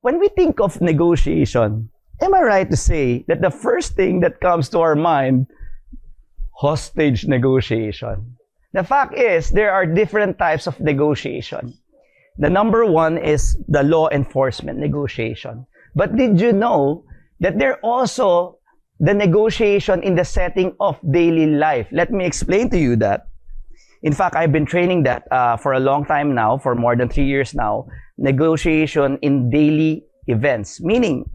when we think of negotiation, am I right to say that the first thing that comes to our mind, hostage negotiation? The fact is, there are different types of negotiation. The number one is the law enforcement negotiation. But did you know that there also the negotiation in the setting of daily life? Let me explain to you that. In fact, I've been training that for a long time now, for more than 3 years now, negotiation in daily events. Meaning,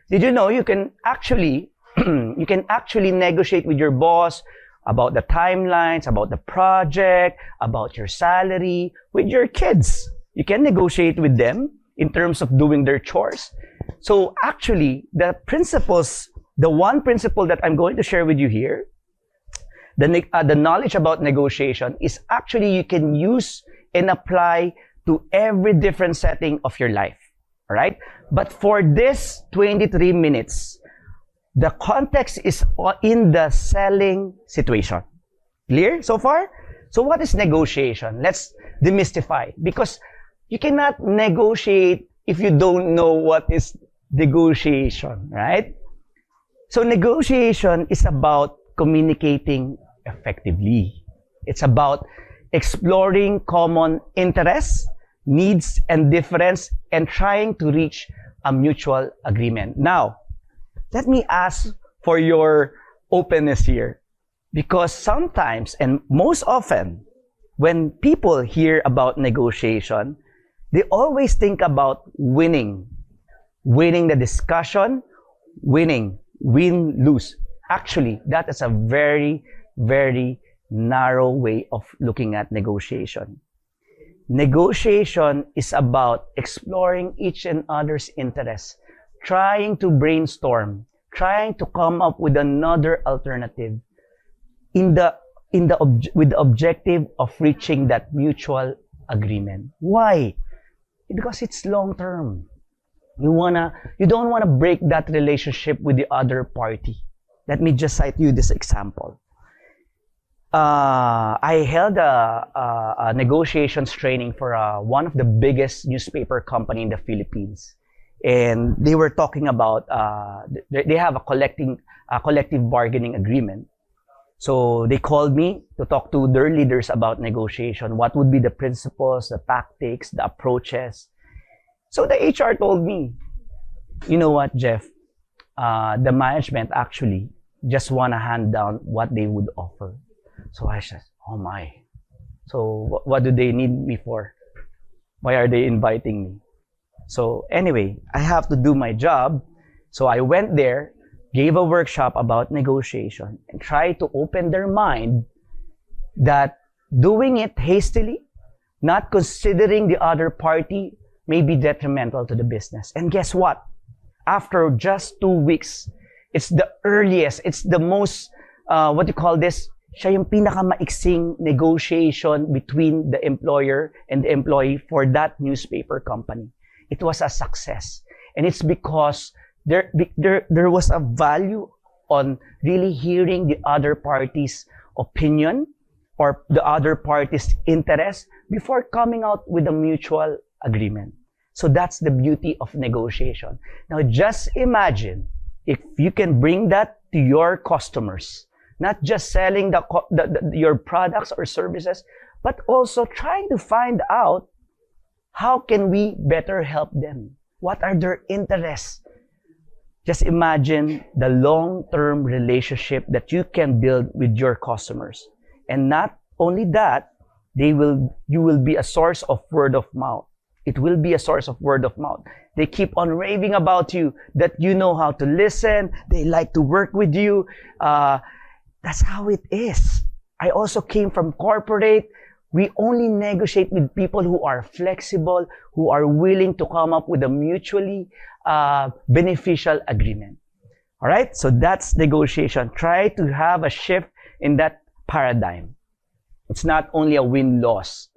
did you know you can actually negotiate with your boss about the timelines, about the project, about your salary, with your kids. You can negotiate with them in terms of doing their chores. So actually, the principles, the one principle that I'm going to share with you here, the knowledge about negotiation is actually you can use and apply to every different setting of your life. All right? But for this 23 minutes, the context is in the selling situation. Clear so far? So what is negotiation? Let's demystify. Because you cannot negotiate if you don't know what is negotiation, right? So negotiation is about communicating effectively. It's about exploring common interests, needs, and difference, and trying to reach a mutual agreement. Now, let me ask for your openness here. Because sometimes, and most often, when people hear about negotiation, they always think about winning. Winning the discussion, win, lose. Actually, that is a very, very narrow way of looking at negotiation. Negotiation is about exploring each and other's interests, trying to brainstorm, trying to come up with another alternative with the objective of reaching that mutual agreement. Why? Because it's long term. You don't wanna break that relationship with the other party. Let me just cite you this example. I held a negotiations training for one of the biggest newspaper company in the Philippines. And they were talking about, they have a collective bargaining agreement. So they called me to talk to their leaders about negotiation. What would be the principles, the tactics, the approaches. So the HR told me, you know what, Jeff? The management actually just want to hand down what they would offer. So I said, oh my. So what do they need me for? Why are they inviting me? So anyway, I have to do my job. So I went there, gave a workshop about negotiation, and tried to open their mind that doing it hastily, not considering the other party, may be detrimental to the business. And guess what? After just 2 weeks, it's the earliest, it's the most, what do you call this? Siya yung pinakamaiksing negotiation between the employer and the employee for that newspaper company. It was a success. And it's because there was a value on really hearing the other party's opinion or the other party's interest before coming out with a mutual agreement. So that's the beauty of negotiation. Now just imagine if you can bring that to your customers, not just selling your products or services, but also trying to find out how can we better help them? What are their interests? Just imagine the long-term relationship that you can build with your customers. And not only that, you will be a source of word of mouth. It will be a source of word of mouth. They keep on raving about you, that you know how to listen, they like to work with you. That's how it is. I also came from corporate. We only negotiate with people who are flexible, who are willing to come up with a mutually beneficial agreement. All right? So that's negotiation. Try to have a shift in that paradigm. It's not only a win-loss.